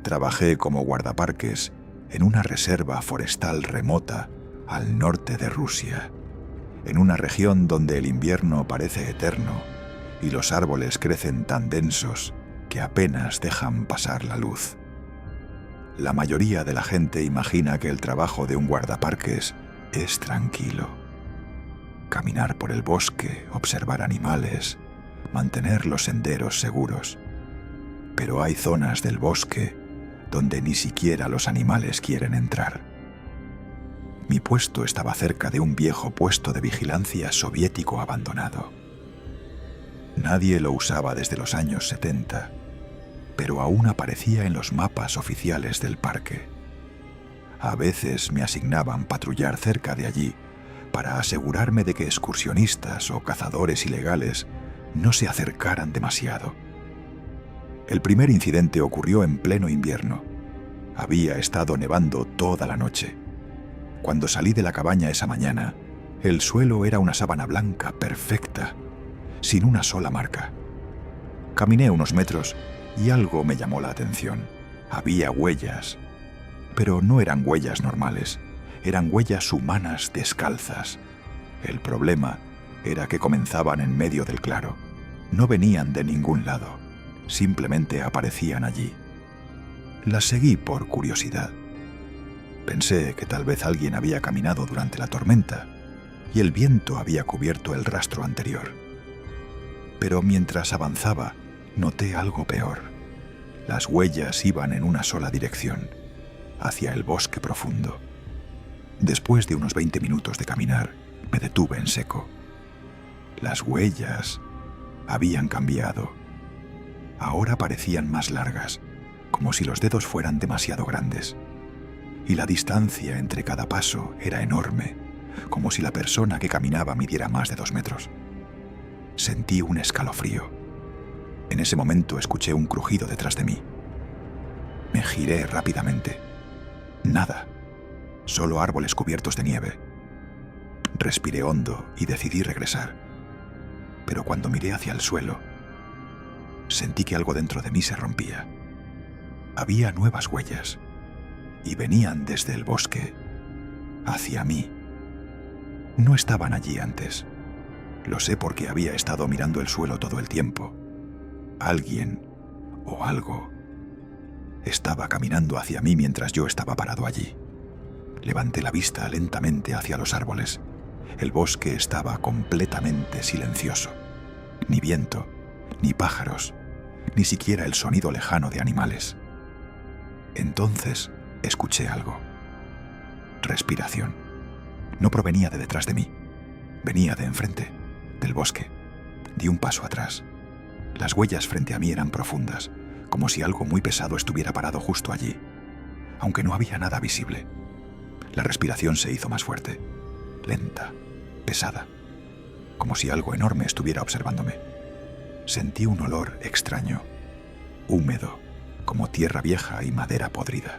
Trabajé como guardaparques en una reserva forestal remota al norte de Rusia, en una región donde el invierno parece eterno y los árboles crecen tan densos que apenas dejan pasar la luz. La mayoría de la gente imagina que el trabajo de un guardaparques es tranquilo. Caminar por el bosque, observar animales, mantener los senderos seguros. Pero hay zonas del bosque donde ni siquiera los animales quieren entrar. Mi puesto estaba cerca de un viejo puesto de vigilancia soviético abandonado. Nadie lo usaba desde los años 70, pero aún aparecía en los mapas oficiales del parque. A veces me asignaban patrullar cerca de allí para asegurarme de que excursionistas o cazadores ilegales no se acercaran demasiado. El primer incidente ocurrió en pleno invierno. Había estado nevando toda la noche. Cuando salí de la cabaña esa mañana, el suelo era una sábana blanca perfecta, sin una sola marca. Caminé unos metros y algo me llamó la atención. Había huellas, pero no eran huellas normales, eran huellas humanas descalzas. El problema era que comenzaban en medio del claro. No venían de ningún lado, simplemente aparecían allí. Las seguí por curiosidad. Pensé que tal vez alguien había caminado durante la tormenta y el viento había cubierto el rastro anterior. Pero mientras avanzaba, noté algo peor. Las huellas iban en una sola dirección, hacia el bosque profundo. Después de unos 20 minutos de caminar, me detuve en seco. Las huellas habían cambiado. Ahora parecían más largas, como si los dedos fueran demasiado grandes. Y la distancia entre cada paso era enorme, como si la persona que caminaba midiera más de 2 metros. Sentí un escalofrío. En ese momento escuché un crujido detrás de mí. Me giré rápidamente. Nada, solo árboles cubiertos de nieve. Respiré hondo y decidí regresar. Pero cuando miré hacia el suelo, sentí que algo dentro de mí se rompía. Había nuevas huellas y venían desde el bosque hacia mí. No estaban allí antes. Lo sé porque había estado mirando el suelo todo el tiempo. Alguien o algo estaba caminando hacia mí mientras yo estaba parado allí. Levanté la vista lentamente hacia los árboles. El bosque estaba completamente silencioso. Ni viento, ni pájaros, ni siquiera el sonido lejano de animales. Entonces escuché algo. Respiración. No provenía de detrás de mí. Venía de enfrente, del bosque. Di un paso atrás. Las huellas frente a mí eran profundas, como si algo muy pesado estuviera parado justo allí, aunque no había nada visible. La respiración se hizo más fuerte, lenta, pesada, como si algo enorme estuviera observándome. Sentí un olor extraño, húmedo, como tierra vieja y madera podrida.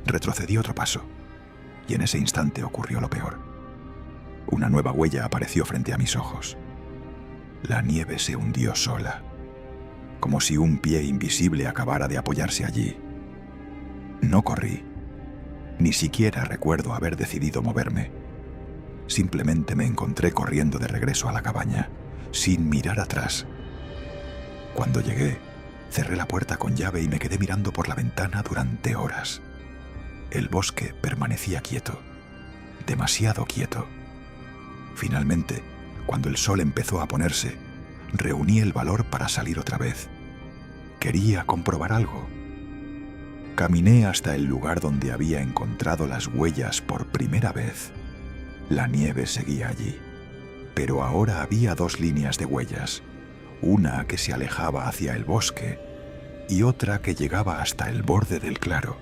Retrocedí otro paso, y en ese instante ocurrió lo peor. Una nueva huella apareció frente a mis ojos. La nieve se hundió sola, como si un pie invisible acabara de apoyarse allí. No corrí. Ni siquiera recuerdo haber decidido moverme. Simplemente me encontré corriendo de regreso a la cabaña, sin mirar atrás. Cuando llegué, cerré la puerta con llave y me quedé mirando por la ventana durante horas. El bosque permanecía quieto, demasiado quieto. Finalmente, cuando el sol empezó a ponerse, reuní el valor para salir otra vez. Quería comprobar algo. Caminé hasta el lugar donde había encontrado las huellas por primera vez. La nieve seguía allí, pero ahora había 2 líneas de huellas, una que se alejaba hacia el bosque y otra que llegaba hasta el borde del claro,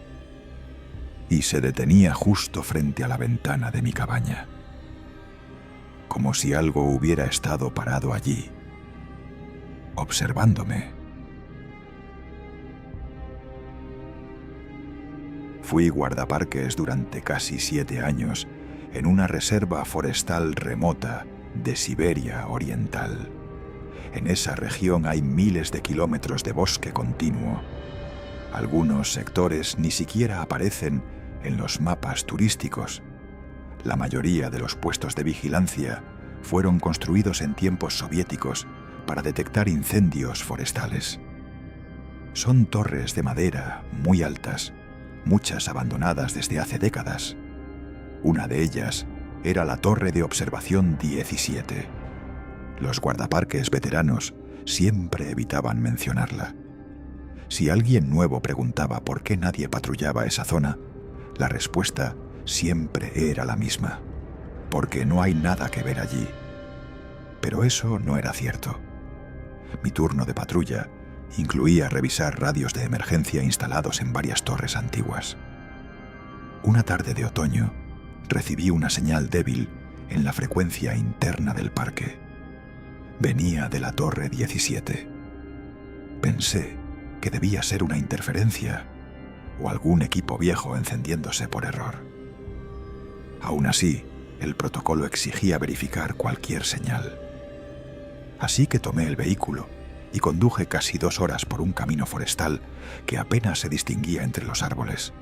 y se detenía justo frente a la ventana de mi cabaña, como si algo hubiera estado parado allí, observándome. Fui guardaparques durante casi 7 años en una reserva forestal remota de Siberia Oriental. En esa región hay miles de kilómetros de bosque continuo. Algunos sectores ni siquiera aparecen en los mapas turísticos. La mayoría de los puestos de vigilancia fueron construidos en tiempos soviéticos para detectar incendios forestales. Son torres de madera muy altas, muchas abandonadas desde hace décadas. Una de ellas era la Torre de Observación 17. Los guardaparques veteranos siempre evitaban mencionarla. Si alguien nuevo preguntaba por qué nadie patrullaba esa zona, la respuesta siempre era la misma: porque no hay nada que ver allí. Pero eso no era cierto. Mi turno de patrulla incluía revisar radios de emergencia instalados en varias torres antiguas. Una tarde de otoño, recibí una señal débil en la frecuencia interna del parque. Venía de la Torre 17. Pensé que debía ser una interferencia o algún equipo viejo encendiéndose por error. Aún así, el protocolo exigía verificar cualquier señal. Así que tomé el vehículo y conduje casi 2 horas por un camino forestal que apenas se distinguía entre los árboles.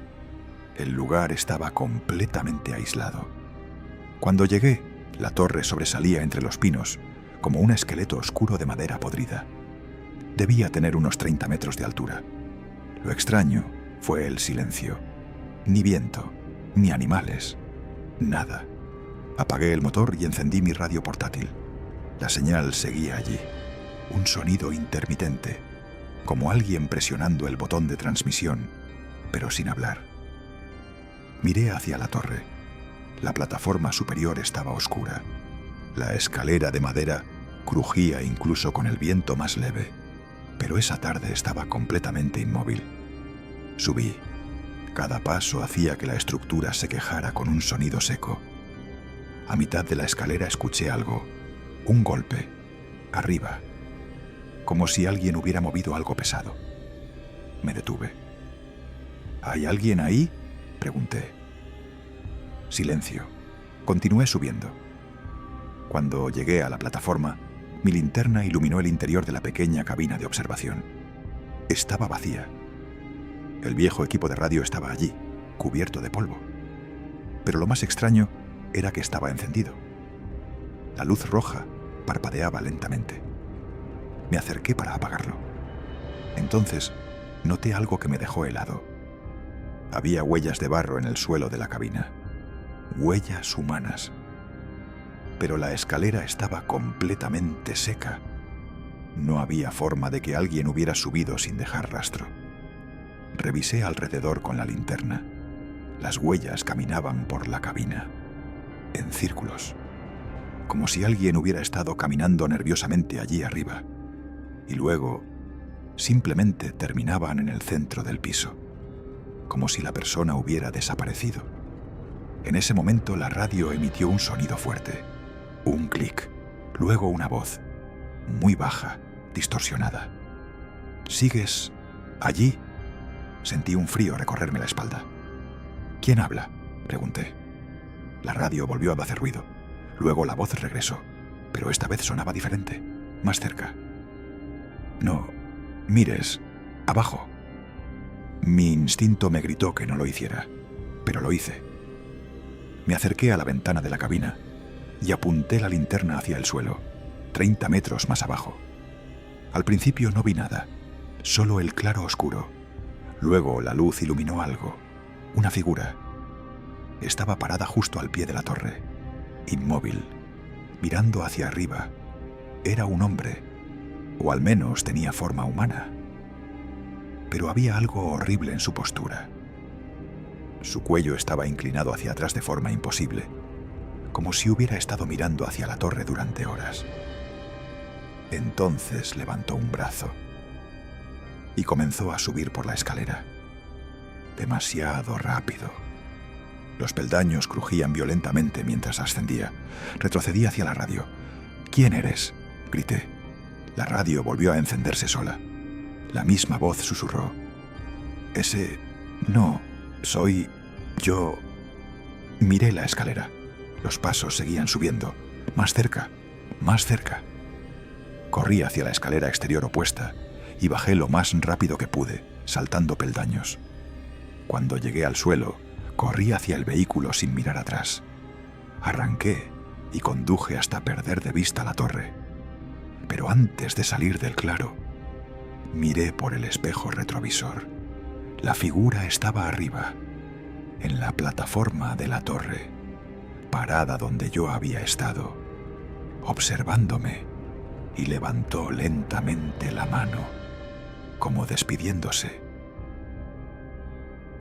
El lugar estaba completamente aislado. Cuando llegué, la torre sobresalía entre los pinos como un esqueleto oscuro de madera podrida. Debía tener unos 30 metros de altura. Lo extraño fue el silencio. Ni viento, ni animales, nada. Apagué el motor y encendí mi radio portátil. La señal seguía allí. Un sonido intermitente, como alguien presionando el botón de transmisión, pero sin hablar. Miré hacia la torre. La plataforma superior estaba oscura. La escalera de madera crujía incluso con el viento más leve, pero esa tarde estaba completamente inmóvil. Subí. Cada paso hacía que la estructura se quejara con un sonido seco. A mitad de la escalera escuché algo, un golpe, arriba, como si alguien hubiera movido algo pesado. Me detuve. ¿Hay alguien ahí?, pregunté. Silencio. Continué subiendo. Cuando llegué a la plataforma, mi linterna iluminó el interior de la pequeña cabina de observación. Estaba vacía. El viejo equipo de radio estaba allí, cubierto de polvo. Pero lo más extraño era que estaba encendido. La luz roja parpadeaba lentamente. Me acerqué para apagarlo. Entonces, noté algo que me dejó helado. Había huellas de barro en el suelo de la cabina. Huellas humanas. Pero la escalera estaba completamente seca. No había forma de que alguien hubiera subido sin dejar rastro. Revisé alrededor con la linterna. Las huellas caminaban por la cabina, en círculos, como si alguien hubiera estado caminando nerviosamente allí arriba, y luego simplemente terminaban en el centro del piso, como si la persona hubiera desaparecido. En ese momento la radio emitió un sonido fuerte, un clic, luego una voz, muy baja, distorsionada. ¿Sigues allí? Sentí un frío recorrerme la espalda. ¿Quién habla?, pregunté. La radio volvió a hacer ruido. Luego la voz regresó, pero esta vez sonaba diferente, más cerca. No, mires, abajo. Mi instinto me gritó que no lo hiciera, pero lo hice. Me acerqué a la ventana de la cabina y apunté la linterna hacia el suelo, 30 metros más abajo. Al principio no vi nada, solo el claro oscuro. Luego la luz iluminó algo, una figura. Estaba parada justo al pie de la torre, inmóvil, mirando hacia arriba. Era un hombre, o al menos tenía forma humana. Pero había algo horrible en su postura. Su cuello estaba inclinado hacia atrás de forma imposible, como si hubiera estado mirando hacia la torre durante horas. Entonces levantó un brazo y comenzó a subir por la escalera. Demasiado rápido. Los peldaños crujían violentamente mientras ascendía. Retrocedí hacia la radio. ¿Quién eres?, grité. La radio volvió a encenderse sola. La misma voz susurró. Ese... No, soy... yo... Miré la escalera. Los pasos seguían subiendo. Más cerca, más cerca. Corrí hacia la escalera exterior opuesta y bajé lo más rápido que pude, saltando peldaños. Cuando llegué al suelo, corrí hacia el vehículo sin mirar atrás. Arranqué y conduje hasta perder de vista la torre. Pero antes de salir del claro, miré por el espejo retrovisor. La figura estaba arriba, en la plataforma de la torre, parada donde yo había estado, observándome, y levantó lentamente la mano, como despidiéndose.